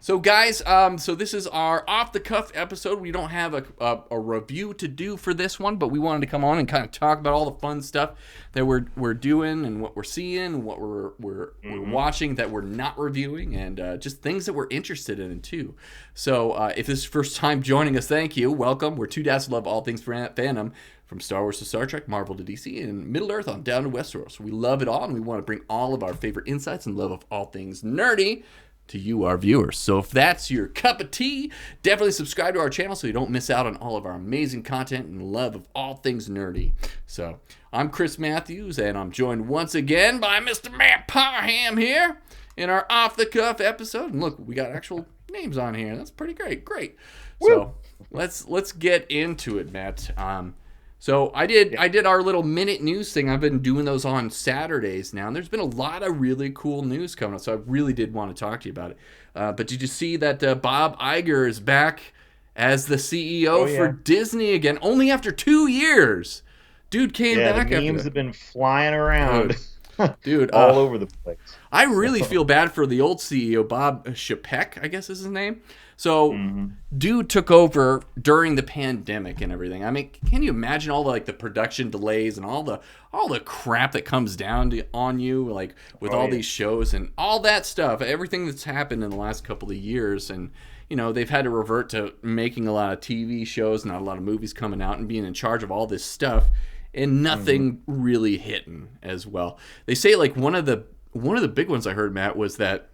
So guys, so this is our off-the-cuff episode. We don't have a review to do for this one, but we wanted to come on and kind of talk about all the fun stuff that we're doing and what we're seeing, and what we're watching that we're not reviewing, and just things that we're interested in too. So if this is your first time joining us, thank you, welcome. We're two dads who love all things fandom, from Star Wars to Star Trek, Marvel to DC, and Middle Earth on down to Westeros. We love it all, and we want to bring all of our favorite insights and love of all things nerdy to you, our viewers. So if that's your cup of tea, definitely subscribe to our channel so you don't miss out on all of our amazing content and love of all things nerdy. So I'm Chris Matthews, and I'm joined once again by Mr. Matt Parham here in our off-the-cuff episode. And look, we got actual names on here. That's pretty great. Great. So let's get into it, Matt. So I did our little minute news thing. I've been doing those on Saturdays now, and there's been a lot of really cool news coming up. So I really did want to talk to you about it. But did you see that Bob Iger is back as the CEO for Disney again, only after 2 years? Dude came back. The memes have been flying around, dude, all over the place. I really feel bad for the old CEO, Bob Chapek, I guess is his name. So, dude took over during the pandemic and everything. I mean, can you imagine all the production delays and all the crap that comes down on you, like with these shows and all that stuff, everything that's happened in the last couple of years, and they've had to revert to making a lot of TV shows, not a lot of movies coming out, and being in charge of all this stuff, and nothing really hitting as well. They say one of the big ones I heard, Matt, was that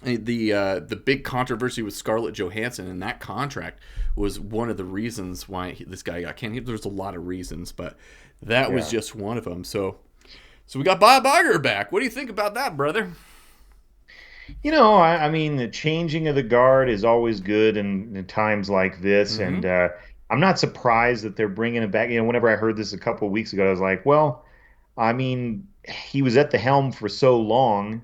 the big controversy with Scarlett Johansson and that contract was one of the reasons why this guy got canned. There's a lot of reasons, but that was just one of them. So we got Bob Iger back. What do you think about that, brother? I mean, the changing of the guard is always good in times like this, and I'm not surprised that they're bringing it back. Whenever I heard this a couple of weeks ago, I was like, well, I mean, he was at the helm for so long,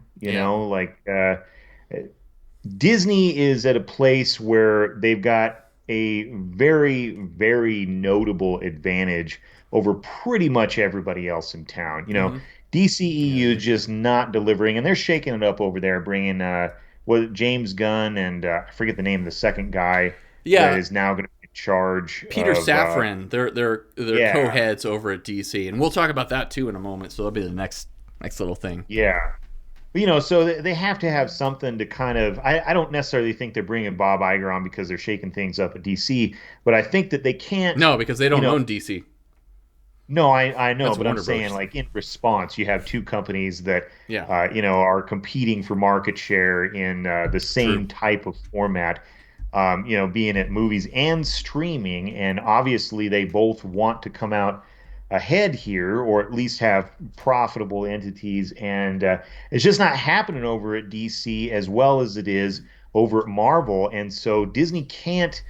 Disney is at a place where they've got a very, very notable advantage over pretty much everybody else in town. DCEU is just not delivering, and they're shaking it up over there, bringing James Gunn and I forget the name of the second guy that is now going to be in charge. Peter Safran. They're co-heads over at DC, and we'll talk about that too in a moment. So that'll be the next little thing. Yeah. So they have to have something to kind of. I don't necessarily think they're bringing Bob Iger on because they're shaking things up at DC, but I think that they can't. No, because they don't own DC. No, I know, That's but Warner I'm saying Bros. In response, you have two companies that are competing for market share in the same type of format. Being at movies and streaming, and obviously they both want to come out ahead here, or at least have profitable entities, and it's just not happening over at DC as well as it is over at Marvel, and so Disney can't,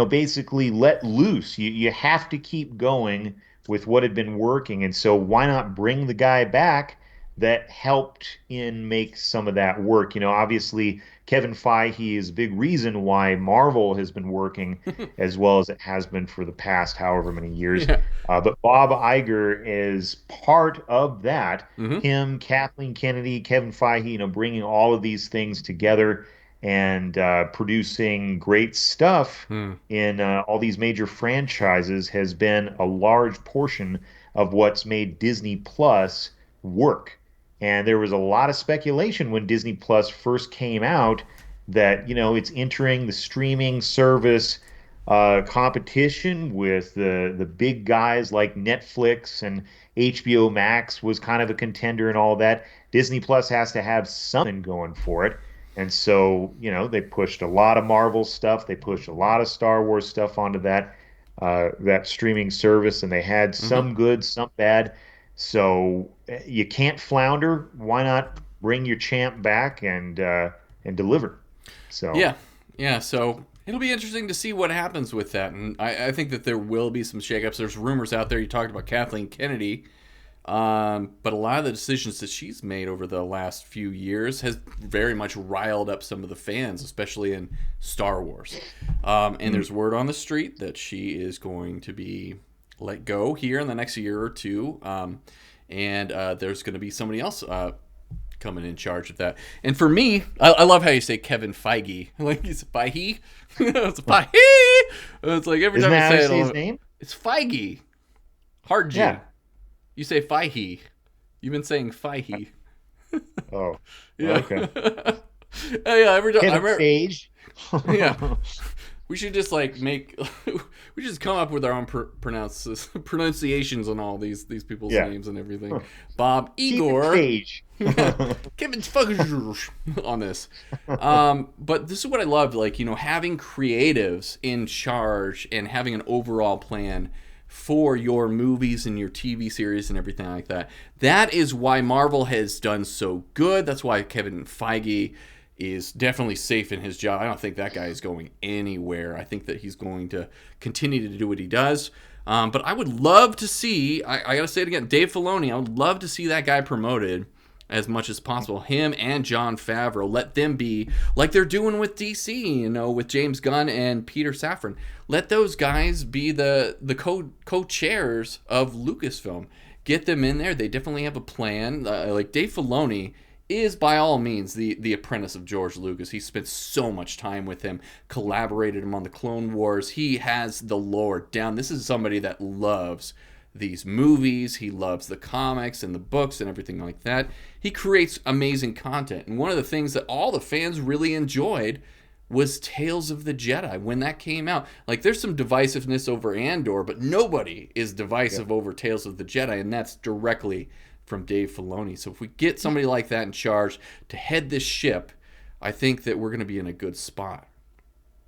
basically let loose. You have to keep going with what had been working, and so why not bring the guy back that helped in make some of that work? Obviously Kevin Feige is a big reason why Marvel has been working as well as it has been for the past however many years. But Bob Iger is part of that. Him, Kathleen Kennedy, Kevin Feige, bringing all of these things together and producing great stuff in all these major franchises has been a large portion of what's made Disney Plus work. And there was a lot of speculation when Disney Plus first came out that, it's entering the streaming service competition with the big guys like Netflix, and HBO Max was kind of a contender and all that. Disney Plus has to have something going for it. And so, they pushed a lot of Marvel stuff. They pushed a lot of Star Wars stuff onto that streaming service, and they had some good, some bad. So you can't flounder. Why not bring your champ back and deliver? So yeah. So it'll be interesting to see what happens with that, and I think that there will be some shakeups. There's rumors out there. You talked about Kathleen Kennedy, but a lot of the decisions that she's made over the last few years has very much riled up some of the fans, especially in Star Wars. And there's word on the street that she is going to be let go here in the next year or two, and there's going to be somebody else coming in charge of that. And for me, I love how you say Kevin Feige. Like he's Feige. It's Feige. It's like every Isn't time that you how say you it, his name? it's Feige. Hard G. Yeah. You say Feige. You've been saying Feige. Oh. Yeah. Okay. Yeah. Every time. Kevin Feige. Yeah. We should just like make. We should just come up with our own pronunciations on all these people's names and everything. Bob Igor. Kevin Feige on this. But this is what I loved. Like, you know, having creatives in charge and having an overall plan for your movies and your TV series and everything like that. That is why Marvel has done so good. That's why Kevin Feige is definitely safe in his job. I don't think that guy is going anywhere. I think that he's going to continue to do what he does. But I would love to see, I got to say it again, Dave Filoni, I would love to see that guy promoted as much as possible. Him and Jon Favreau, let them be like they're doing with DC, you know, with James Gunn and Peter Safran. Let those guys be the co-chairs of Lucasfilm. Get them in there. They definitely have a plan. Like Dave Filoni is by all means the apprentice of George Lucas. He spent so much time with him, collaborated him on the Clone Wars. He has the lore down. This is somebody that loves these movies. He loves the comics and the books and everything like that. He creates amazing content. And one of the things that all the fans really enjoyed was Tales of the Jedi when that came out. Like, there's some divisiveness over Andor, but nobody is divisive over Tales of the Jedi, and that's directly from Dave Filoni. So if we get somebody like that in charge to head this ship, I think that we're going to be in a good spot.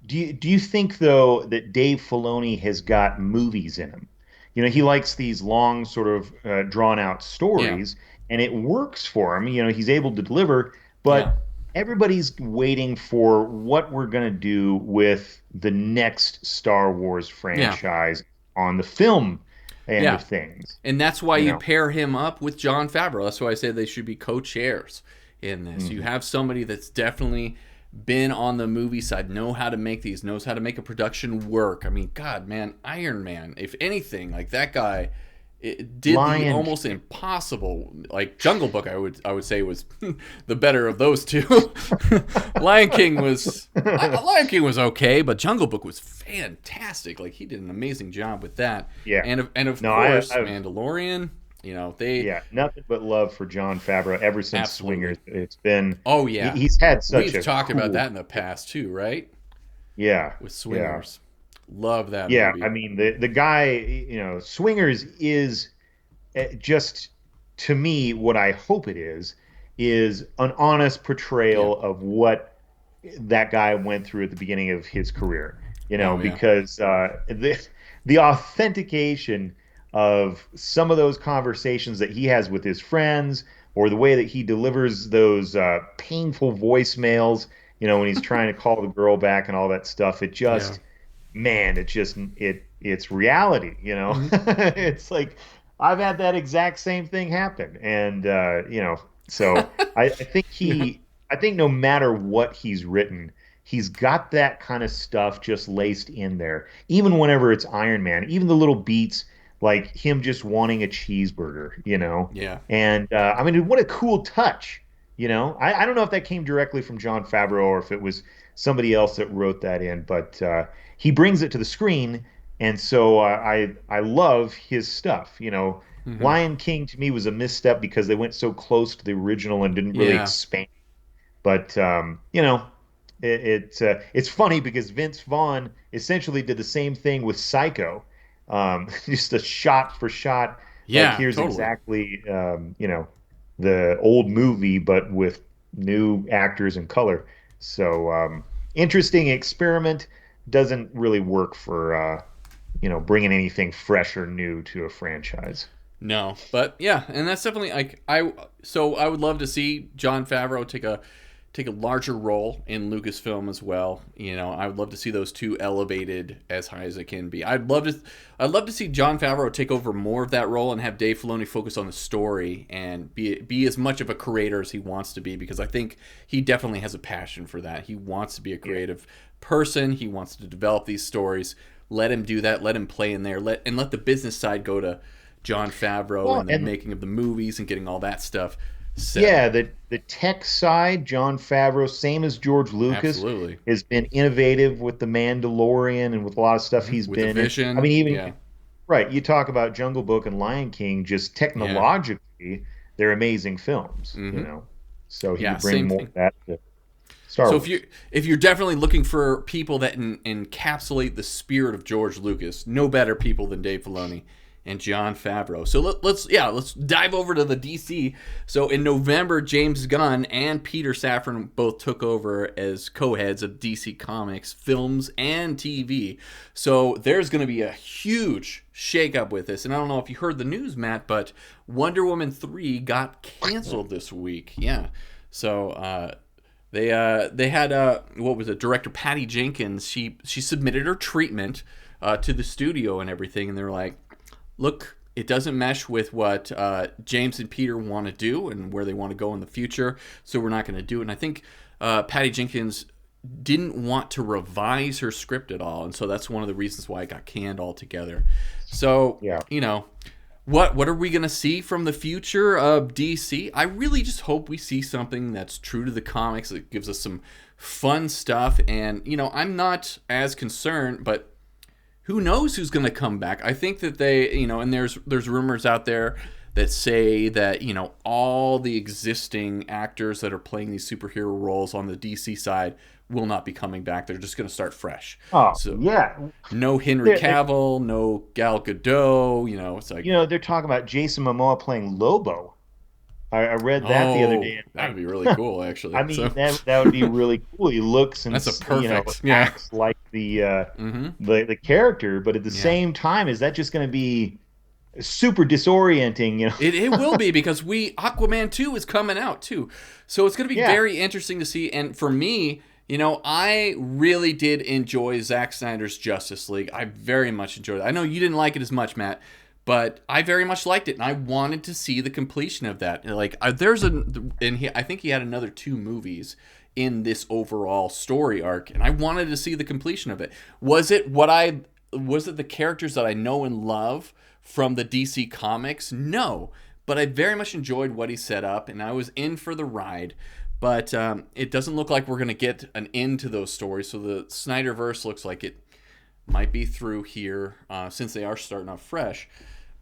Do you think, though, that Dave Filoni has got movies in him? You know, he likes these long, sort of drawn-out stories, and it works for him. You know, he's able to deliver, but everybody's waiting for what we're going to do with the next Star Wars franchise on the film end of things. And that's why you pair him up with Jon Favreau. That's why I say they should be co-chairs in this. Mm-hmm. You have somebody that's definitely been on the movie side, knows how to make knows how to make a production work. I mean, God, man, Iron Man, if anything, like that guy did the almost impossible. Like Jungle Book, I would say was the better of those two. Lion King was okay, but Jungle Book was fantastic. Like he did an amazing job with that. Yeah, and of course, Mandalorian. You know, nothing but love for Jon Favreau ever since Swingers. It's been he's had such We've talked about that in the past too, right? Yeah, with Swingers. Love that movie. I mean, the guy, you know, Swingers is just, to me, what I hope it is an honest portrayal of what that guy went through at the beginning of his career. You know, because the authentication of some of those conversations that he has with his friends, or the way that he delivers those painful voicemails, you know, when he's trying to call the girl back and all that stuff, it just... Man, it's reality, you know. Mm-hmm. It's like I've had that exact same thing happen, and you know, so I think no matter what he's written, he's got that kind of stuff just laced in there. Even whenever it's Iron Man, even the little beats like him just wanting a cheeseburger, you know. Yeah. And I mean, what a cool touch, you know. I don't know if that came directly from Jon Favreau or if it was somebody else that wrote that in, but he brings it to the screen, and so I love his stuff. You know, mm-hmm. Lion King to me was a misstep because they went so close to the original and didn't really expand. But you know, it's funny because Vince Vaughn essentially did the same thing with Psycho, just a shot for shot. Yeah, like, here's totally. exactly you know, the old movie but with new actors and color. So interesting experiment. Doesn't really work for you know, bringing anything fresh or new to a franchise. No, but yeah, and that's definitely like I would love to see Jon Favreau take a larger role in Lucasfilm as well. You know, I would love to see those two elevated as high as it can be. I'd love to see Jon Favreau take over more of that role and have Dave Filoni focus on the story and be as much of a creator as he wants to be, because I think he definitely has a passion for that. He wants to be a creative person. He wants to develop these stories. Let him do that. Let him play in there. Let the business side go to Jon Favreau and the making of the movies and getting all that stuff Yeah, the tech side, Jon Favreau, same as George Lucas, Absolutely. has been innovative with The Mandalorian and with a lot of stuff he's With the been in. I mean, vision. even Yeah. right, you talk about Jungle Book and Lion King, just Yeah. technologically, they're amazing films, you Mm-hmm. know. So he Yeah, could bring same more thing. of that to Star So Wars. if you're definitely looking for people that encapsulate the spirit of George Lucas, no better people than Dave Filoni and Jon Favreau. So let's dive over to the DC. So in November, James Gunn and Peter Safran both took over as co-heads of DC Comics films and TV. So there's going to be a huge shakeup with this. And I don't know if you heard the news, Matt, but Wonder Woman 3 got canceled this week. Yeah. So they had what was it? Director Patty Jenkins. She submitted her treatment to the studio and everything, and they're like, "Look, it doesn't mesh with what James and Peter want to do and where they want to go in the future, so we're not going to do it." And I think Patty Jenkins didn't want to revise her script at all, and so that's one of the reasons why it got canned altogether. So Yeah. what are we going to see from the future of DC? I really just hope we see something that's true to the comics, that gives us some fun stuff. And, I'm not as concerned, but who knows who's going to come back? I think that and there's rumors out there that say that, all the existing actors that are playing these superhero roles on the DC side will not be coming back. They're just going to start fresh. Oh, So yeah. no Henry Cavill, no Gal Gadot, it's like, They're talking about Jason Momoa playing Lobo. I read that the other day. oh, that would be really cool, actually. I So mean, that would be really cool. He looks and that's a perfect, yeah. acts like Mm-hmm. the character, but at the Yeah. same time, is that just going to be super disorienting? It will be because Aquaman 2 is coming out too. So it's going to be Yeah. very interesting to see. And for me, I really did enjoy Zack Snyder's Justice League. I very much enjoyed it. I know you didn't like it as much, Matt, but I very much liked it, and I wanted to see the completion of that. Like, I think he had another 2 movies in this overall story arc, and I wanted to see the completion of it. Was it the characters that I know and love from the DC comics? No, but I very much enjoyed what he set up, and I was in for the ride. But it doesn't look like we're going to get an end to those stories, so the Snyderverse looks like it might be through here since they are starting off fresh.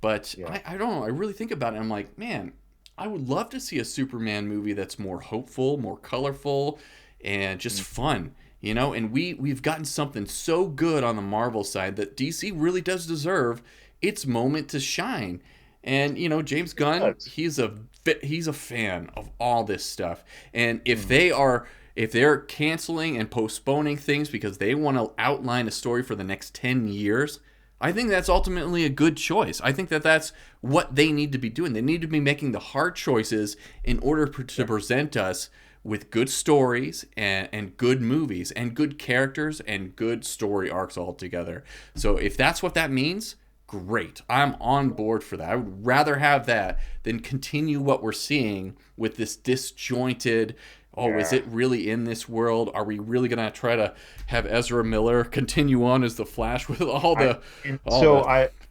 But Yeah. I don't know. I really think about it. I'm like, man, I would love to see a Superman movie that's more hopeful, more colorful, and just fun. And we've gotten something so good on the Marvel side that DC really does deserve its moment to shine. And James Gunn, does. he's a fan of all this stuff. And if they're canceling and postponing things because they want to outline a story for the next 10 years, I think that's ultimately a good choice. I think that that's what they need to be doing. They need to be making the hard choices in order to present us with good stories and good movies and good characters and good story arcs altogether. So if that's what that means, great. I'm on board for that. I would rather have that than continue what we're seeing with this disjointed, is it really in this world? Are we really going to try to have Ezra Miller continue on as the Flash with all the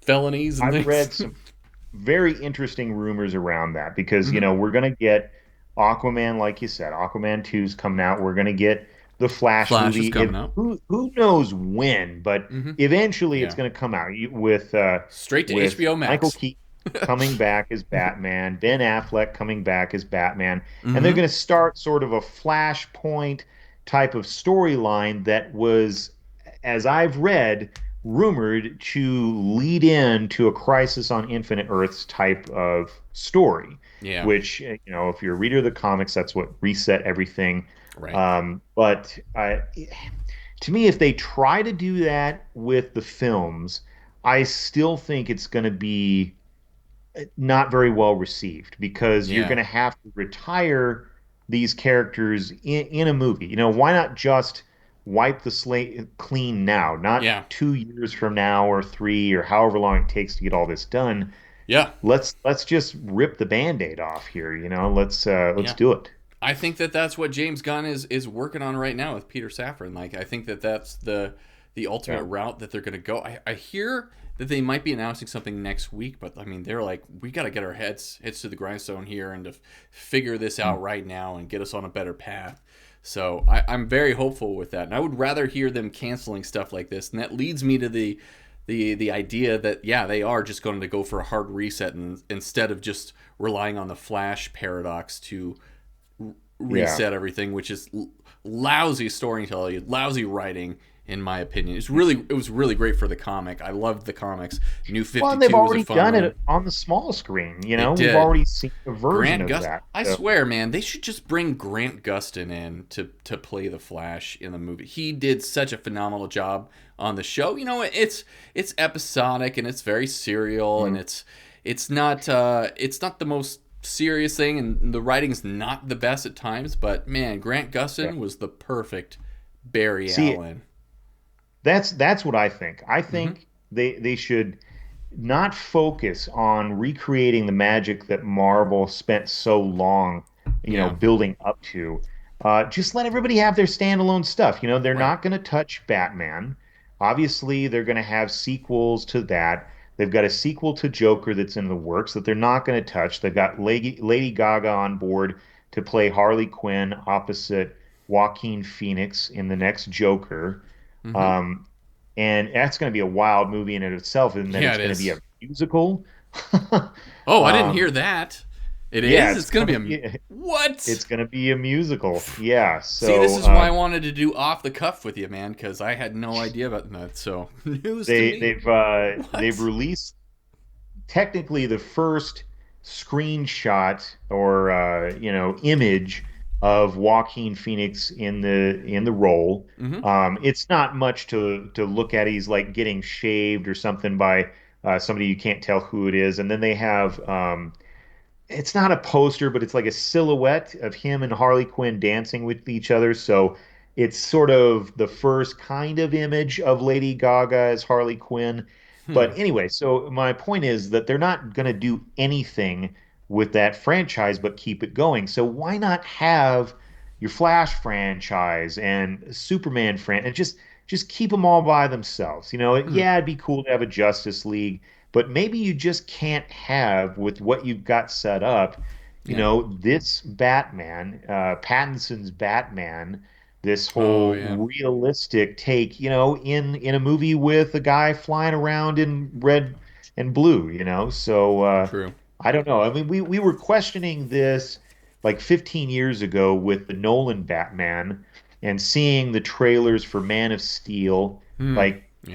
felonies and I've things? read some very interesting rumors around that because, Mm-hmm. we're going to get Aquaman, like you said, Aquaman 2's coming out. We're going to get the Flash Flash is movie. coming out. Who knows when, but Mm-hmm. eventually it's Yeah. going to come out with Straight to with HBO Michael Max. Keaton coming back as Batman, Ben Affleck coming back as Batman, and they're Mm-hmm. going to start sort of a Flashpoint type of storyline that was, as I've read, rumored to lead into a Crisis on Infinite Earths type of story, Yeah. which, if you're a reader of the comics, that's what reset everything. Right. But to me, if they try to do that with the films, I still think it's going to be not very well received because you're Yeah. going to have to retire these characters in a movie. Why not just wipe the slate clean now, not Yeah. 2 years from now or 3 or however long it takes to get all this done. Yeah. Let's just rip the Band-Aid off here. Let's Yeah. do it. I think that that's what James Gunn is working on right now with Peter Safran. Like, I think that that's the ultimate route that they're going to go. I hear that they might be announcing something next week, but I mean, they're like, we got to get our heads to the grindstone here and to figure this out right now and get us on a better path. So I'm very hopeful with that, and I would rather hear them canceling stuff like this, and that leads me to the idea that they are just going to go for a hard reset, and instead of just relying on the Flash paradox to reset everything, which is lousy storytelling, lousy writing, in my opinion. It was really great for the comic. I loved the comics. New 52 well, they've already was a fun done run. it on the small screen. We've already seen a version of that. I swear, man, they should just bring Grant Gustin in to play the Flash in the movie. He did such a phenomenal job on the show. It's episodic and it's very serial, and it's not the most serious thing, and the writing's not the best at times, but man, Grant Gustin was the perfect Barry Allen. That's what I think. I think they should not focus on recreating the magic that Marvel spent so long, building up to. Just let everybody have their standalone stuff. They're not going to touch Batman. Obviously, they're going to have sequels to that. They've got a sequel to Joker that's in the works that they're not going to touch. They've got Lady Gaga on board to play Harley Quinn opposite Joaquin Phoenix in the next Joker. And that's going to be a wild movie in itself, and then it's going to be a musical. I didn't hear that. It is? It's going to be a... What? It's going to be a musical. Yeah. So, see, this is why I wanted to do Off the Cuff with you, man, because I had no idea about that. So, news to me. They've released technically the first screenshot or image of Joaquin Phoenix in the role. It's not much to look at. He's like getting shaved or something by somebody you can't tell who it is, and then they have it's not a poster, but it's like a silhouette of him and Harley Quinn dancing with each other. So it's sort of the first kind of image of Lady Gaga as Harley Quinn. But anyway, so my point is that they're not going to do anything with that franchise but keep it going. So why not have your Flash franchise and Superman and just keep them all by themselves? It'd be cool to have a Justice League, but maybe you just can't have, with what you've got set up, this Batman, Pattinson's Batman, this whole realistic take, in a movie with a guy flying around in red and blue, So True. I don't know. I mean, we were questioning this like 15 years ago with the Nolan Batman and seeing the trailers for Man of Steel.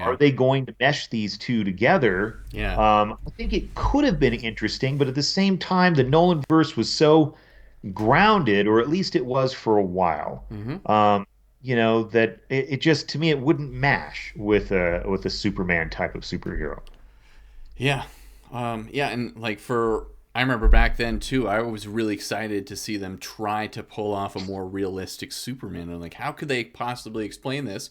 Are they going to mesh these two together? I think it could have been interesting, but at the same time, the Nolan verse was so grounded, or at least it was for a while. That it just, to me, it wouldn't mash with a Superman type of superhero. Yeah. And I remember back then too, I was really excited to see them try to pull off a more realistic Superman. And like, how could they possibly explain this?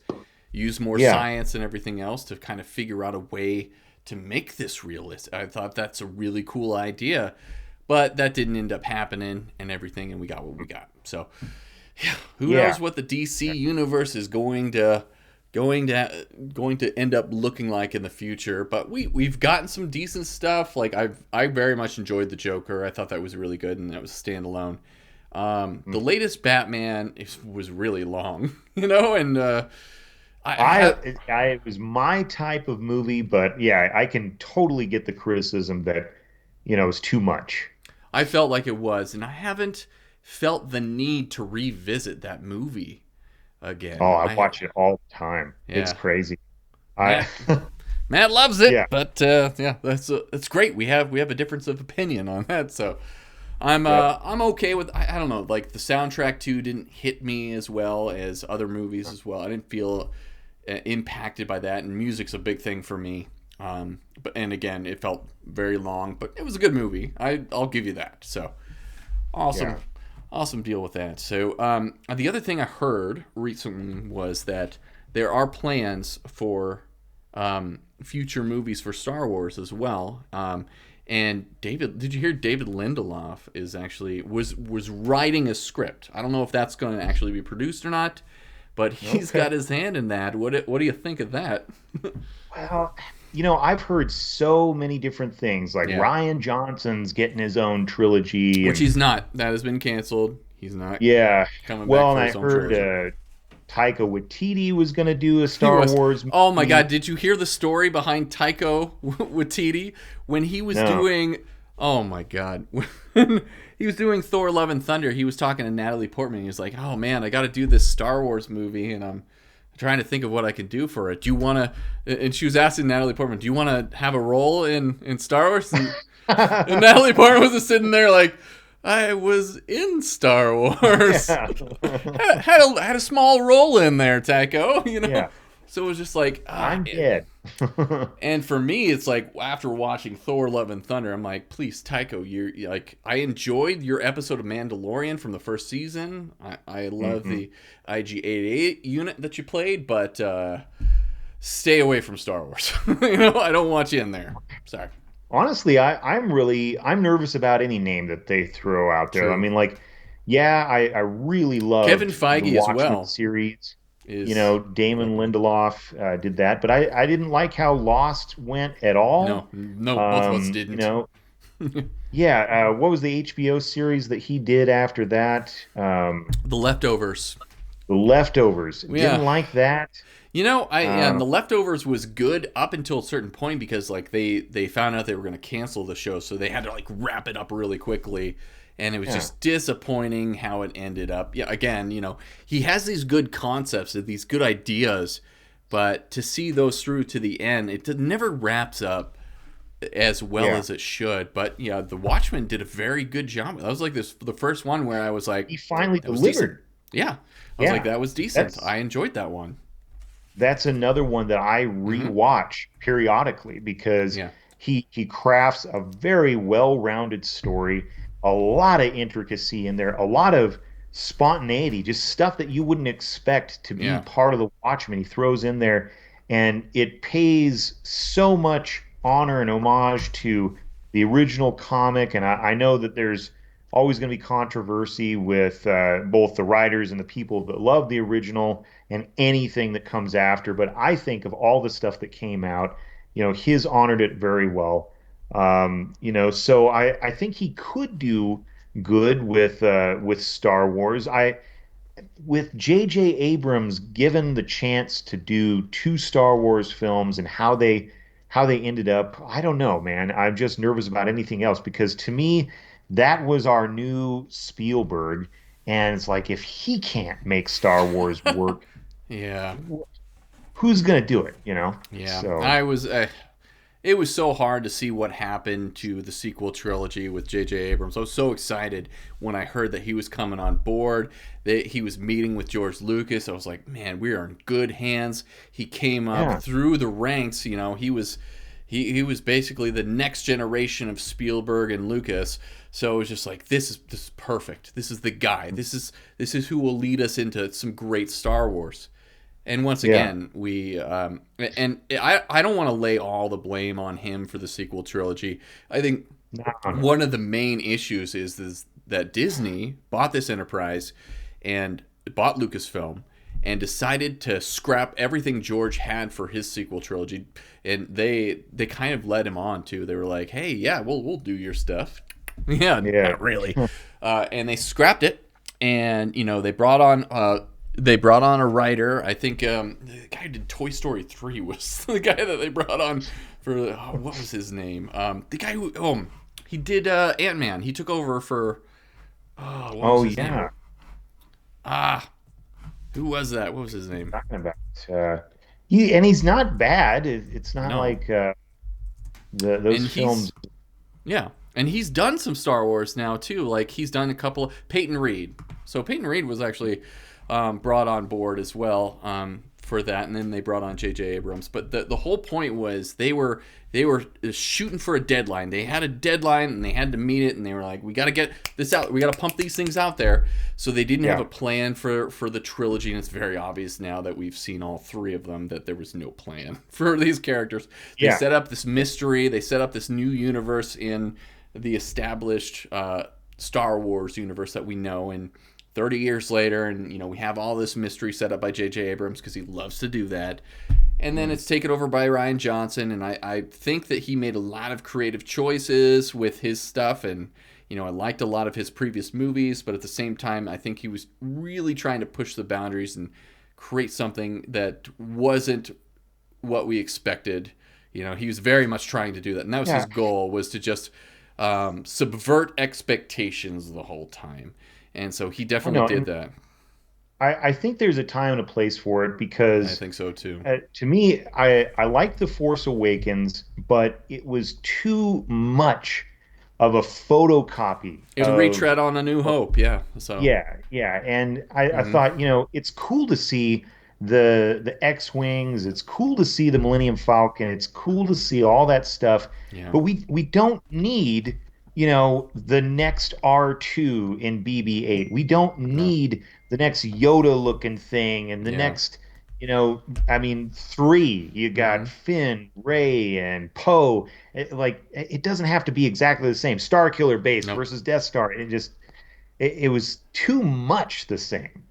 Use more science and everything else to kind of figure out a way to make this realistic. I thought that's a really cool idea, but that didn't end up happening and everything, and we got what we got. So, who knows what the DC universe is going to end up looking like in the future? But we've gotten some decent stuff. Like I very much enjoyed the Joker. I thought that was really good, and that was standalone. The latest Batman was really long, and. It was my type of movie, but I can totally get the criticism that, it's too much. I felt like it was, and I haven't felt the need to revisit that movie again. Oh, I watch it all the time. Yeah. It's crazy. Matt loves it, but that's great. We have a difference of opinion on that, so I'm okay with. I don't know, like the soundtrack too didn't hit me as well as other movies as well. I didn't feel impacted by that, and music's a big thing for me. And again, it felt very long, but it was a good movie. I'll give you that. So awesome deal with that. So the other thing I heard recently was that there are plans for future movies for Star Wars as well. And did you hear David Lindelof was writing a script? I don't know if that's going to actually be produced or not, but he's got his hand in that. What do you think of that? Well, I've heard so many different things. Like Rian Johnson's getting his own trilogy, which he's not. That has been canceled. He's not. Yeah. Coming Well, back and for I his own trilogy. heard Taika Waititi was going to do a Star Wars movie. Oh my God! Did you hear the story behind Taika Waititi when he was doing? Oh my God! When he was doing Thor: Love and Thunder, he was talking to Natalie Portman. He was like, "Oh man, I got to do this Star Wars movie, and I'm trying to think of what I can do for it. Do you want to?" And she was asking Natalie Portman, "Do you want to have a role in Star Wars?" And Natalie Portman was just sitting there like, I was in Star Wars. Yeah. had a small role in there, Taco. Yeah. So it was just like I'm dead. And for me, it's like after watching Thor: Love and Thunder, I'm like, please, Taiko, you're like, I enjoyed your episode of Mandalorian from the first season. I love the IG-88 unit that you played, but stay away from Star Wars. I don't want you in there. Sorry. Honestly, I'm nervous about any name that they throw out there. True. I mean, like, I really love Kevin Feige the Watchmen as well series. Damon Lindelof did that, but I didn't like how Lost went at all. No, both of us didn't. What was the HBO series that he did after that? The Leftovers. The Leftovers. Didn't like that. And The Leftovers was good up until a certain point because like they found out they were going to cancel the show, so they had to like wrap it up really quickly, and it was just disappointing how it ended up. Yeah, again, he has these good concepts, these good ideas, but to see those through to the end, it never wraps up as well as it should. But The Watchmen did a very good job. That was like the first one where I was like, he finally delivered. Yeah, I was like, that was decent. I enjoyed that one. That's another one that I rewatch periodically because he crafts a very well-rounded story, a lot of intricacy in there, a lot of spontaneity, just stuff that you wouldn't expect to be part of the Watchmen. He throws in there, and it pays so much honor and homage to the original comic. And I know that there's always going to be controversy with both the writers and the people that love the original and anything that comes after. But I think of all the stuff that came out, his honored it very well. So I think he could do good with Star Wars. With J.J. Abrams given the chance to do 2 Star Wars films and how they ended up, I don't know, man. I'm just nervous about anything else because to me, that was our new Spielberg, and it's like if he can't make Star Wars work, who's gonna do it? Yeah, so. It was so hard to see what happened to the sequel trilogy with J.J. Abrams. I was so excited when I heard that he was coming on board, that he was meeting with George Lucas. I was like, man, we are in good hands. He came up through the ranks. He was basically the next generation of Spielberg and Lucas. So it was just like, this is perfect. This is the guy. This is who will lead us into some great Star Wars. And once again, we I don't want to lay all the blame on him for the sequel trilogy. I think one of the main issues is that Disney bought this enterprise and bought Lucasfilm and decided to scrap everything George had for his sequel trilogy, and they kind of led him on too. They were like, "Hey, we'll do your stuff." Not really. And they scrapped it, and they brought on. They brought on a writer. I think the guy who did Toy Story 3 was the guy that they brought on for what was his name? The guy who he did Ant-Man. He took over for what was his name? Who was that? What was his name? Talking about he's not bad. It's not like those films. Yeah, and he's done some Star Wars now too. Like he's done a couple of Peyton Reed. So Peyton Reed was actually brought on board as well for that, and then they brought on J.J. Abrams. But the whole point was they were shooting for a deadline. They had a deadline, and they had to meet it, and they were like, we got to get this out. We got to pump these things out there. So they didn't have a plan for the trilogy, and it's very obvious now that we've seen all 3 of them that there was no plan for these characters. They set up this mystery. They set up this new universe in the established Star Wars universe that we know, and 30 years later, and we have all this mystery set up by J.J. Abrams because he loves to do that. And then it's taken over by Rian Johnson, and I think that he made a lot of creative choices with his stuff, and I liked a lot of his previous movies, but at the same time, I think he was really trying to push the boundaries and create something that wasn't what we expected. He was very much trying to do that, and that was his goal, was to just subvert expectations the whole time. And so he definitely did that. I think there's a time and a place for it, because I think so too. To me, I like The Force Awakens, but it was too much of a photocopy. It was a retread on A New Hope, yeah. So yeah, and I thought, it's cool to see the X-Wings, it's cool to see the Millennium Falcon, it's cool to see all that stuff, but we don't need the next R2 in BB-8. We don't need the next Yoda looking thing, and the next, 3. You got Finn, Rey, and Poe. It doesn't have to be exactly the same. Star Killer Base versus Death Star. It was too much the same,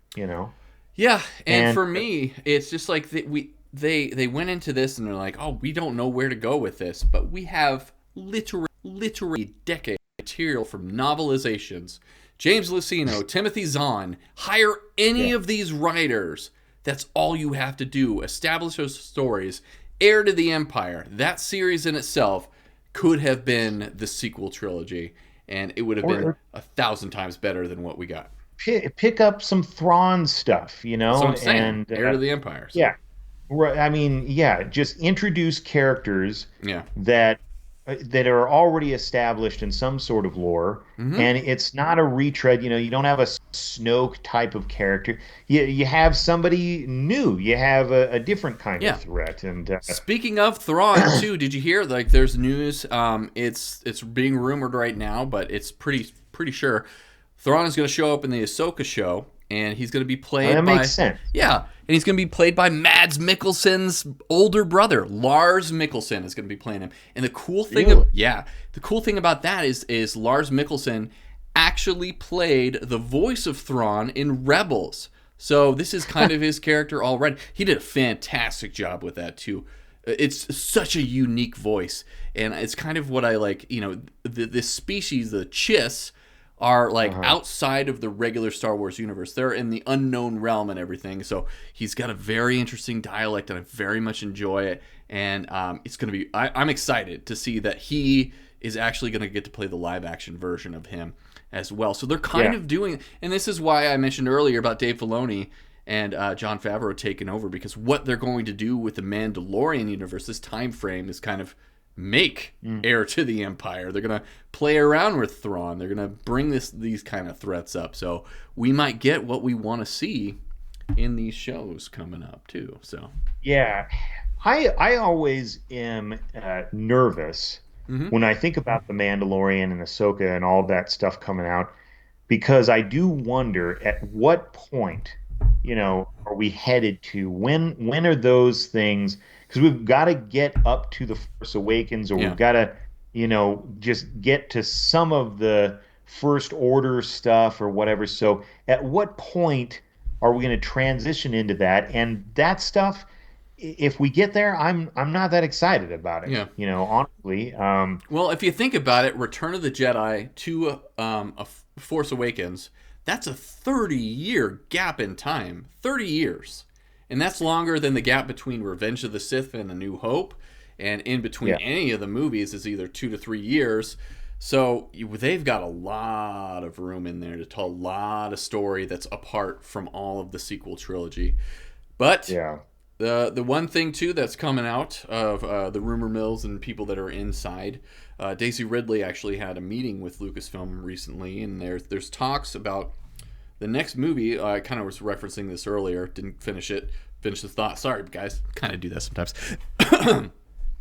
Yeah, and for me, it's just like they went into this and they're like, oh, we don't know where to go with this, but we have literally decades of material from novelizations. James Luceno, Timothy Zahn, hire any of these writers. That's all you have to do. Establish those stories. Heir to the Empire. That series in itself could have been the sequel trilogy, and it would have been 1,000 times better than what we got. Pick up some Thrawn stuff, That's what I'm saying. And Heir to the Empire. So. Yeah. Just introduce characters that are already established in some sort of lore, and it's not a retread. You don't have a Snoke type of character. You have somebody new. You have a different kind of threat. And speaking of Thrawn, too, did you hear? There's news. It's being rumored right now, but it's pretty sure Thrawn is going to show up in the Ahsoka show, and he's going to be played by... That makes sense. Yeah, and he's going to be played by Mads Mikkelsen's older brother. Lars Mikkelsen is going to be playing him. And the cool thing... the cool thing about that is Lars Mikkelsen actually played the voice of Thrawn in Rebels. So this is kind of his character already. He did a fantastic job with that, too. It's such a unique voice. And it's kind of what I like, this species, the Chiss, are outside of the regular Star Wars universe. They're in the unknown realm and everything. So he's got a very interesting dialect, and I very much enjoy it. And it's going to be... I'm excited to see that he is actually going to get to play the live-action version of him as well. So they're kind of doing... And this is why I mentioned earlier about Dave Filoni and Jon Favreau taking over, because what they're going to do with the Mandalorian universe, this time frame, is kind of make Heir to the Empire. They're going to play around with Thrawn. They're going to bring these kind of threats up. So we might get what we want to see in these shows coming up too. So I always am nervous when I think about the Mandalorian and Ahsoka and all that stuff coming out, because I do wonder at what point are we headed to? When are those things? Because we've got to get up to The Force Awakens, or we've got to, just get to some of the First Order stuff or whatever. So at what point are we going to transition into that? And that stuff, if we get there, I'm not that excited about it. Honestly. Well, if you think about it, Return of the Jedi to Force Awakens, that's a 30-year gap in time. 30 years. And that's longer than the gap between Revenge of the Sith and A New Hope. And in between any of the movies is either 2 to 3 years. So they've got a lot of room in there to tell a lot of story that's apart from all of the sequel trilogy. But the one thing, too, that's coming out of the rumor mills and people that are inside, Daisy Ridley actually had a meeting with Lucasfilm recently, and there's talks about the next movie. I kind of was referencing this earlier, didn't finish the thought. Sorry, guys, kind of do that sometimes.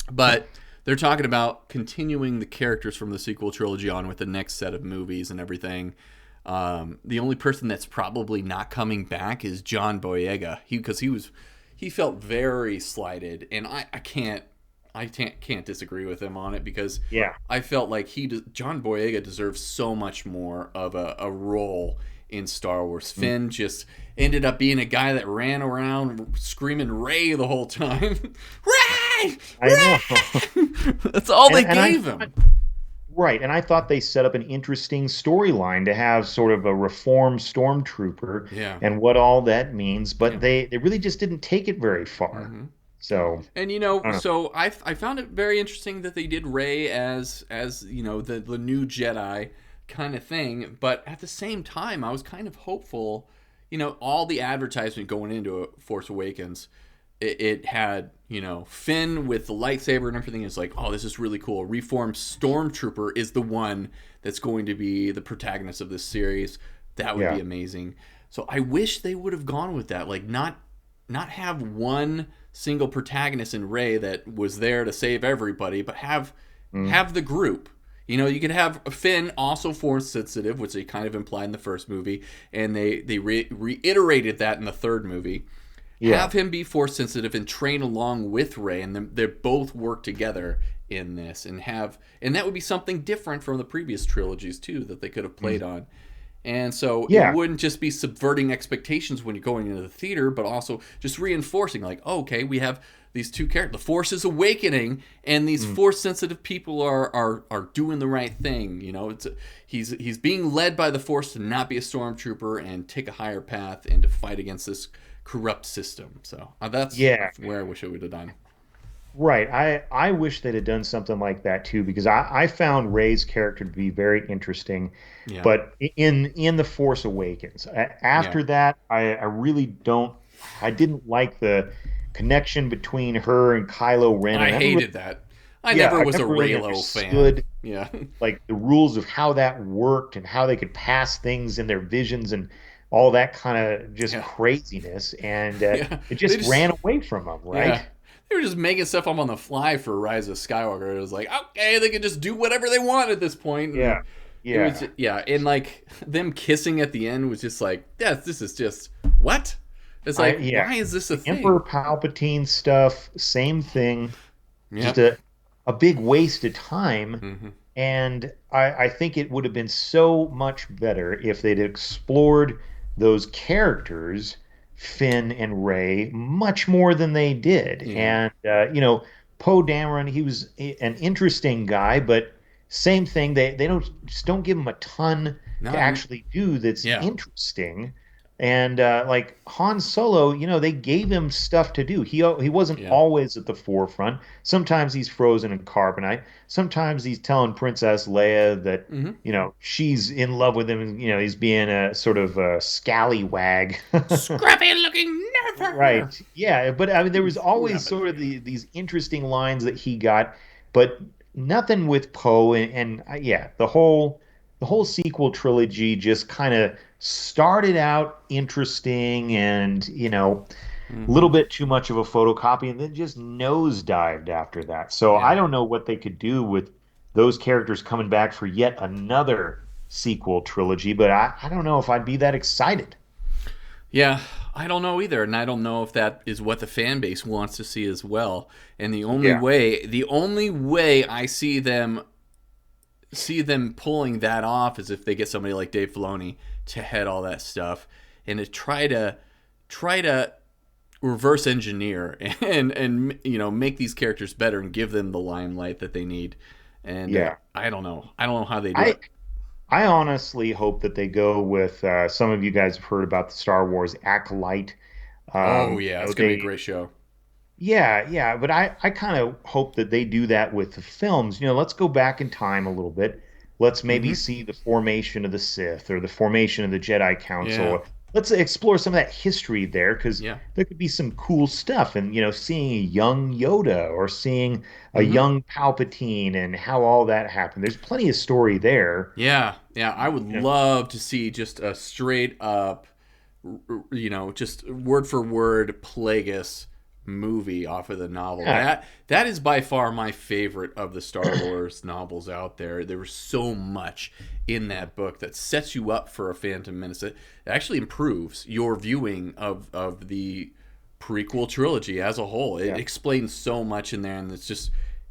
But they're talking about continuing the characters from the sequel trilogy on with the next set of movies and everything. The only person that's probably not coming back is John Boyega, because he felt very slighted, and I can't disagree with him on it, because I felt like John Boyega deserves so much more of a role in Star Wars. Finn just ended up being a guy that ran around screaming Rey the whole time. Rey! I know. That's all they gave him. Right, and I thought they set up an interesting storyline to have sort of a reformed stormtrooper and what all that means, but they really just didn't take it very far. So, and so I found it very interesting that they did Rey as the new Jedi kind of thing, but at the same time I was kind of hopeful. All the advertisement going into Force Awakens, it had Finn with the lightsaber and everything is like, oh, this is really cool. Reformed stormtrooper is the one that's going to be the protagonist of this series. That would be amazing. So I wish they would have gone with that, like not have one single protagonist in Rey that was there to save everybody, but have the group. You could have Finn also force sensitive, which they kind of implied in the first movie, and they reiterated that in the third movie. Have him be force sensitive and train along with Rey, and they both work together in this, and that would be something different from the previous trilogies too that they could have played on. And so it wouldn't just be subverting expectations when you're going into the theater, but also just reinforcing, like, oh, okay, we have these two characters. The Force is awakening, and these Force-sensitive people are doing the right thing. He's being led by the Force to not be a stormtrooper and take a higher path and to fight against this corrupt system. So that's where I wish it would have done. Right. I wish they'd have done something like that too, because I found Rey's character to be very interesting. Yeah. But in The Force Awakens, after that, I really didn't like the connection between her and Kylo Ren. I hated that. I never was a Reylo fan. Yeah. Like the rules of how that worked and how they could pass things in their visions and all that kind of just craziness. And it just ran away from them, right? Yeah. They were just making stuff up on the fly for Rise of Skywalker. It was like, okay, they could just do whatever they want at this point. And and like them kissing at the end was just like, this is just what? It's like, why is this a thing? Emperor Palpatine stuff, same thing. Just a big waste of time. And I think it would have been so much better if they'd explored those characters, Finn and Rey, much more than they did. And Poe Dameron, he was an interesting guy, but same thing. They don't give him a ton to actually do that's interesting. And like Han Solo, they gave him stuff to do. He wasn't always at the forefront. Sometimes he's frozen in carbonite. Sometimes he's telling Princess Leia that she's in love with him. And, he's being a sort of a scallywag, scruffy-looking never. Right? Yeah, but I mean, there was always sort of these interesting lines that he got, but nothing with Poe. And the whole sequel trilogy just kind of started out interesting and a little bit too much of a photocopy, and then just nosedived after that. So I don't know what they could do with those characters coming back for yet another sequel trilogy, but I don't know if I'd be that excited. Yeah, I don't know either, and I don't know if that is what the fan base wants to see as well. And the only way I see them pulling that off is if they get somebody like Dave Filoni to head all that stuff and to try to reverse engineer and make these characters better and give them the limelight that they need. And I don't know how they do it. I honestly hope that they go with some of you guys have heard about the Star Wars Acolyte. It's gonna be a great show. Yeah, but I kind of hope that they do that with the films. Let's go back in time a little bit. Let's maybe see the formation of the Sith or the formation of the Jedi Council. Yeah. Let's explore some of that history there, because there could be some cool stuff. And, seeing a young Yoda or seeing a young Palpatine and how all that happened. There's plenty of story there. Yeah. I would love to see just a straight up, just word for word Plagueis movie off of the novel. That is by far my favorite of the Star Wars novels out there. There was so much in that book that sets you up for a Phantom Menace. It actually improves your viewing of the prequel trilogy as a whole. It explains so much in there, and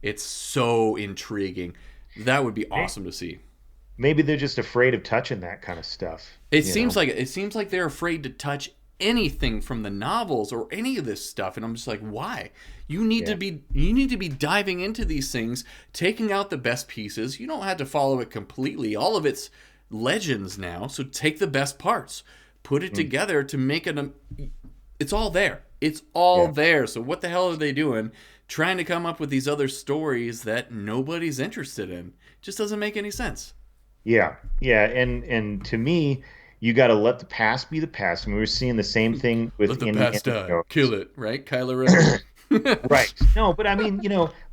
it's so intriguing. That would be awesome to see. maybe they're just afraid of touching that kind of stuff, It seems like they're afraid to touch anything from the novels or any of this stuff, and I'm just like, why? Yeah. You need to be diving into these things, taking out the best pieces. You don't have to follow it completely. All of it's legends now, so take the best parts, put it Mm, together to make it. It's all there. It's all yeah. there. So what the hell are they doing? Trying to come up with these other stories that nobody's interested in. Just doesn't make any sense. Yeah. Yeah. And to me, you got to let the past be the past. I mean, we're seeing the same thing with Let the past Indiana die. Jones. Kill it, right? Kylo Ren. Right. No, but I mean,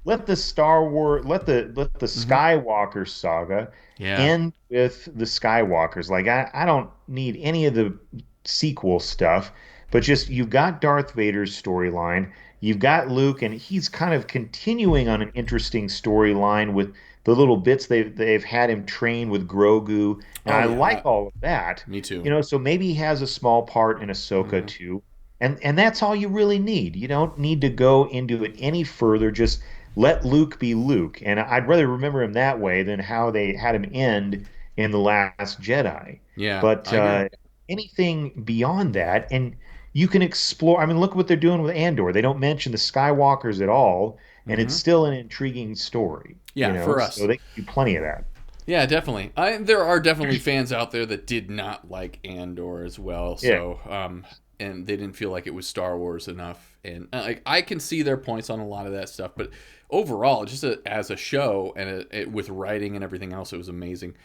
let the Star Wars, let the hmm Skywalker saga Yeah. end with the Skywalkers. Like I don't need any of the sequel stuff, but just you've got Darth Vader's storyline, you've got Luke, and he's kind of continuing on an interesting storyline with the little bits they've had him train with Grogu, and Oh I yeah. like all of that. Me too. So maybe he has a small part in Ahsoka hmm too. And that's all you really need. You don't need to go into it any further. Just let Luke be Luke. And I'd rather remember him that way than how they had him end in The Last Jedi. Yeah, But I agree. anything beyond that, and you can explore. I mean, look what they're doing with Andor. They don't mention the Skywalkers at all, and it's hmm still an intriguing story, Yeah, for so us. they can do plenty of that. Yeah, definitely. There are definitely fans out there that did not like Andor as well. Yeah. So, and they didn't feel like it was Star Wars enough. And I can see their points on a lot of that stuff. But overall, just as a show and with writing and everything else, it was amazing.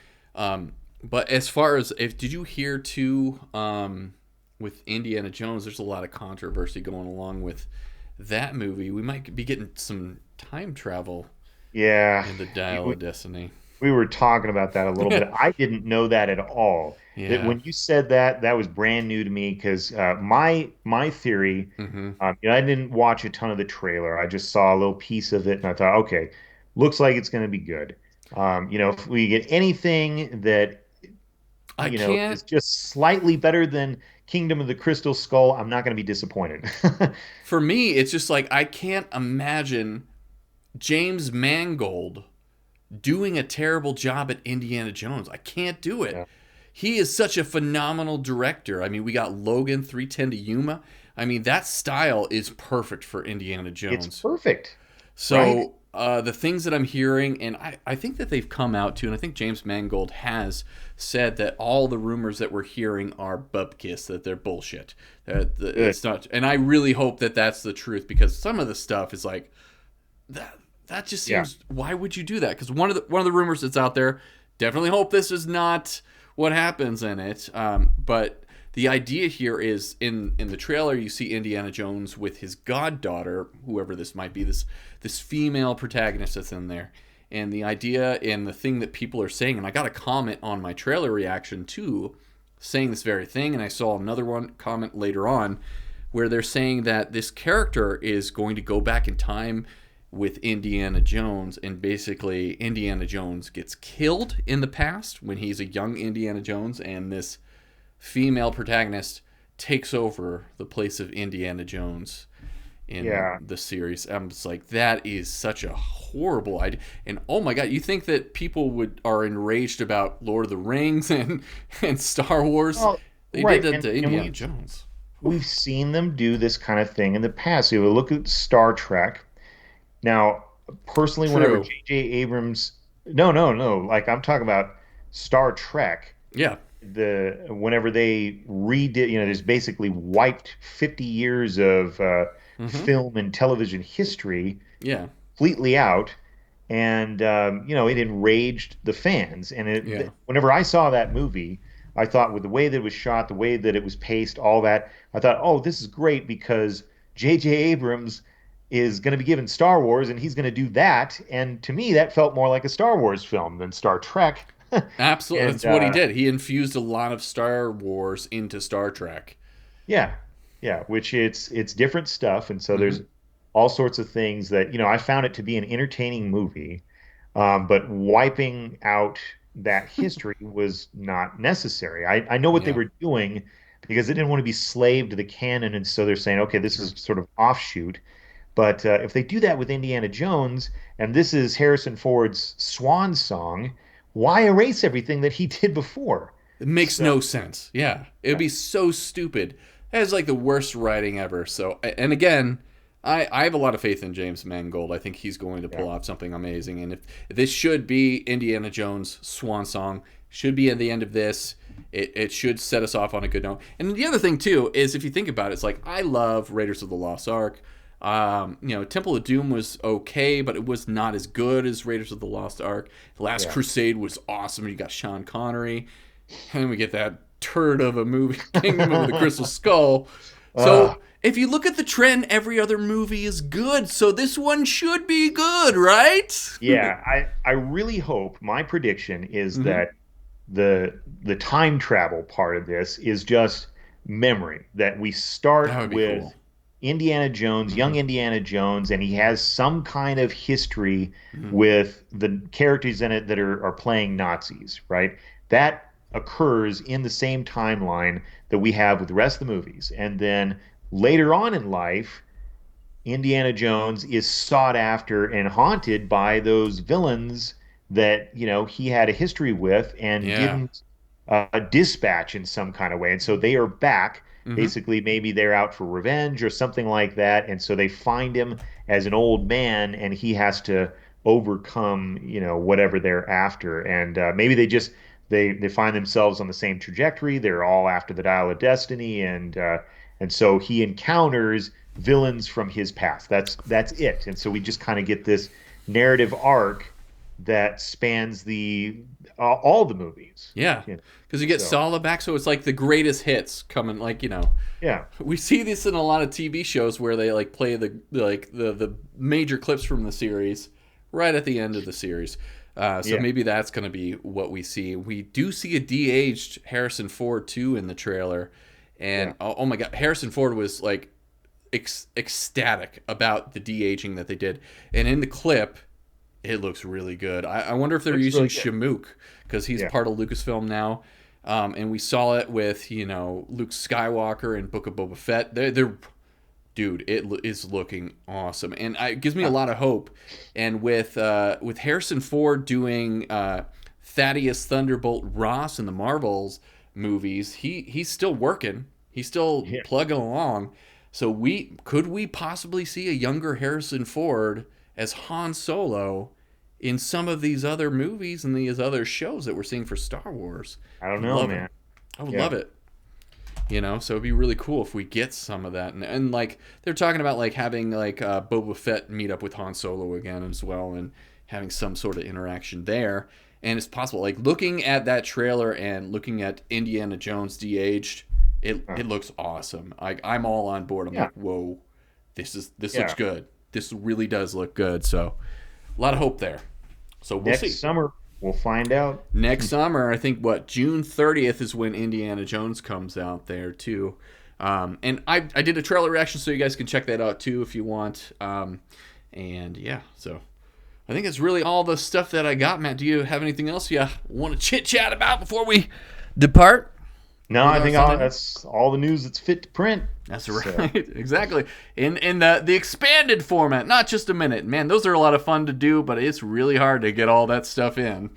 But as far as if did you hear too, with Indiana Jones, there's a lot of controversy going along with that movie. We might be getting some time travel Yeah. in the Dial of Destiny. We were talking about that a little bit. I didn't know that at all. That Yeah. when you said that, that was brand new to me because my theory, hmm I didn't watch a ton of the trailer. I just saw a little piece of it, and I thought, okay, looks like it's going to be good. If we get anything that I can't. is just slightly better than Kingdom of the Crystal Skull, I'm not going to be disappointed. For me, it's just like I can't imagine James Mangold doing a terrible job at Indiana Jones. I can't do it. Yeah, He is such a phenomenal director. I mean, we got Logan 310 to Yuma. I mean, that style is perfect for Indiana it's Jones. perfect, right? So the things that I'm hearing, and I think that they've come out to, and I think James Mangold has said that all the rumors that we're hearing are bupkis, that they're bullshit. Good. It's not, and I really hope that that's the truth because some of the stuff is like that. That just Yeah, seems. Why would you do that? Because one of the rumors that's out there. Definitely hope this is not what happens in it. But the idea here is in the trailer you see Indiana Jones with his goddaughter, whoever this might be, this female protagonist that's in there. And the idea and the thing that people are saying, and I got a comment on my trailer reaction too, saying this very thing, and I saw another one comment later on where they're saying that this character is going to go back in time with Indiana Jones, and basically Indiana Jones gets killed in the past when he's a young Indiana Jones, and this female protagonist takes over the place of Indiana Jones in yeah. the series. I'm just like, that is such a horrible idea. And oh my god, you think that people are enraged about Lord of the Rings and Star Wars? Well, They did right, that and to and Indiana we've Jones. we've seen them do this kind of thing in the past. You look at Star Trek. Now, personally, whenever True. J.J. Abrams, no, no, no, like I'm talking about Star Trek, Yeah. whenever they redid, there's basically wiped 50 years of Mm-hmm. film and television history Yeah. completely out, and it enraged the fans. And Yeah. whenever I saw that movie, I thought with the way that it was shot, the way that it was paced, all that, I thought, oh, this is great because J.J. Abrams is going to be given Star Wars, and he's going to do that. And to me, that felt more like a Star Wars film than Star Trek. Absolutely. And That's what he did. He infused a lot of Star Wars into Star Trek. yeah, yeah, which it's different stuff, and so Mm-hmm. there's all sorts of things that I found it to be an entertaining movie. But wiping out that history was not necessary. I know what they Yeah. were doing because they didn't want to be slave to the canon, and so they're saying, okay, this Sure. is sort of offshoot. But if they do that with Indiana Jones, and this is Harrison Ford's swan song, why erase everything that he did before? It makes no sense. Yeah. It'd be so stupid. That is like the worst writing ever. So, and again, I have a lot of faith in James Mangold. I think he's going to pull off something amazing. And if this should be Indiana Jones' swan song, should be at the end of this. It should set us off on a good note. And the other thing, too, is if you think about it, it's like, I love Raiders of the Lost Ark. Temple of Doom was okay, but it was not as good as Raiders of the Lost Ark. The Last Crusade was awesome. You got Sean Connery. And then we get that turd of a movie, Kingdom of the Crystal Skull. So if you look at the trend, every other movie is good. So this one should be good, right? Yeah, I really hope, my prediction is that the time travel part of this is just memory. That we start with cool. Indiana Jones, young Indiana Jones, and he has some kind of history with the characters in it that are playing Nazis, right? That occurs in the same timeline that we have with the rest of the movies. And then later on in life, Indiana Jones is sought after and haunted by those villains that, he had a history with and didn't dispatch in some kind of way. And so they are back. Basically, maybe they're out for revenge or something like that. And so they find him as an old man, and he has to overcome, whatever they're after. And maybe they find themselves on the same trajectory. They're all after the Dial of Destiny, and so he encounters villains from his past. That's it. And so we just kind of get this narrative arc that spans all the movies. Yeah, because you get Sala back, so it's like the greatest hits coming. Yeah, we see this in a lot of TV shows where they play the major clips from the series right at the end of the series. Maybe that's going to be what we see. We do see a de-aged Harrison Ford too in the trailer, and oh my God, Harrison Ford was ecstatic about the de-aging that they did, and in the clip, it looks really good. I wonder if they're using really Shamook because he's part of Lucasfilm now, and we saw it with Luke Skywalker and Book of Boba Fett. Dude, it is looking awesome, and it gives me a lot of hope. And with Harrison Ford doing Thaddeus Thunderbolt Ross in the Marvels movies, he's still working. He's still plugging along. So could we possibly see a younger Harrison Ford as Han Solo in some of these other movies and these other shows that we're seeing for Star Wars? I don't know, man. I would love it. So it'd be really cool if we get some of that. And they're talking about having Boba Fett meet up with Han Solo again as well and having some sort of interaction there. And it's possible, looking at that trailer and looking at Indiana Jones de-aged, it looks awesome. I'm all on board. I'm like, whoa, this looks good. This really does look good. So a lot of hope there. So we'll see. Next summer, we'll find out. Next summer, I think, June 30th is when Indiana Jones comes out there, too. And I did a trailer reaction, so you guys can check that out, too, if you want. So I think it's really all the stuff that I got. Matt, do you have anything else you want to chit-chat about before we depart? No, I think that's all the news that's fit to print. That's right. So. Exactly. In the expanded format, not just a minute. Man, those are a lot of fun to do, but it's really hard to get all that stuff in.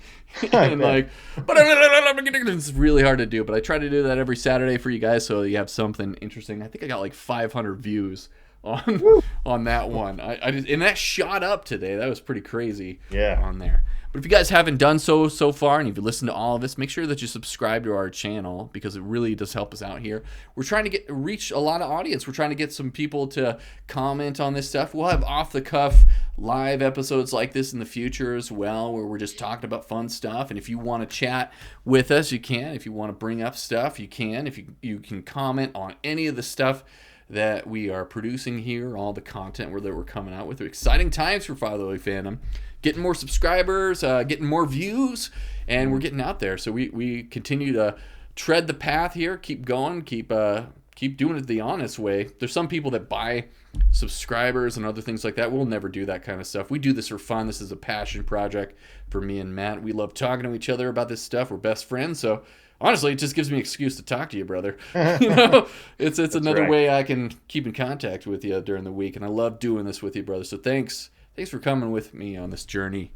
And it's really hard to do, but I try to do that every Saturday for you guys so you have something interesting. I think I got 500 views on that one. And that shot up today. That was pretty crazy on there. But if you guys haven't done so far, and if you listen to all of this, make sure that you subscribe to our channel because it really does help us out here. We're trying to reach a lot of audience. We're trying to get some people to comment on this stuff. We'll have off-the-cuff live episodes like this in the future as well, where we're just talking about fun stuff. And if you want to chat with us, you can. If you want to bring up stuff, you can. If you can comment on any of the stuff that we are producing here, all the content that we're coming out with. Exciting times for Fatherly Fandom. Getting more subscribers, getting more views, and we're getting out there. So we continue to tread the path here, keep going, keep doing it the honest way. There's some people that buy subscribers and other things like that. We'll never do that kind of stuff. We do this for fun. This is a passion project for me and Matt. We love talking to each other about this stuff. We're best friends, so honestly, it just gives me an excuse to talk to you, brother. It's another way I can keep in contact with you during the week, and I love doing this with you, brother. So thanks for coming with me on this journey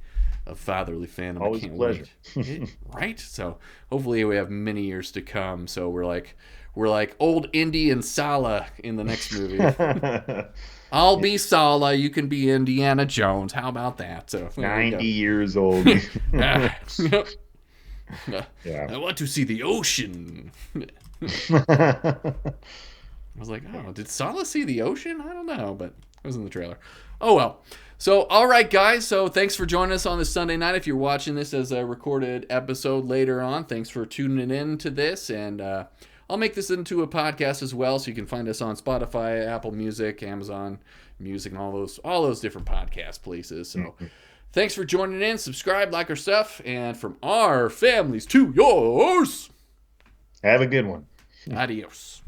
of Fatherly Fandom. Always a pleasure. Right? So hopefully we have many years to come. So we're like old Indy and Sala in the next movie. I'll be Sala, you can be Indiana Jones. How about that? So 90 years old. Yeah. Yeah. I want to see the ocean. I was like, oh, did Sala see the ocean? I don't know, but it was in the trailer. Oh, well. So, all right, guys. So, thanks for joining us on this Sunday night. If you're watching this as a recorded episode later on, thanks for tuning in to this. And I'll make this into a podcast as well, so you can find us on Spotify, Apple Music, Amazon Music, and all those different podcast places. So, thanks for joining in. Subscribe, like our stuff, and from our families to yours. Have a good one. Adios.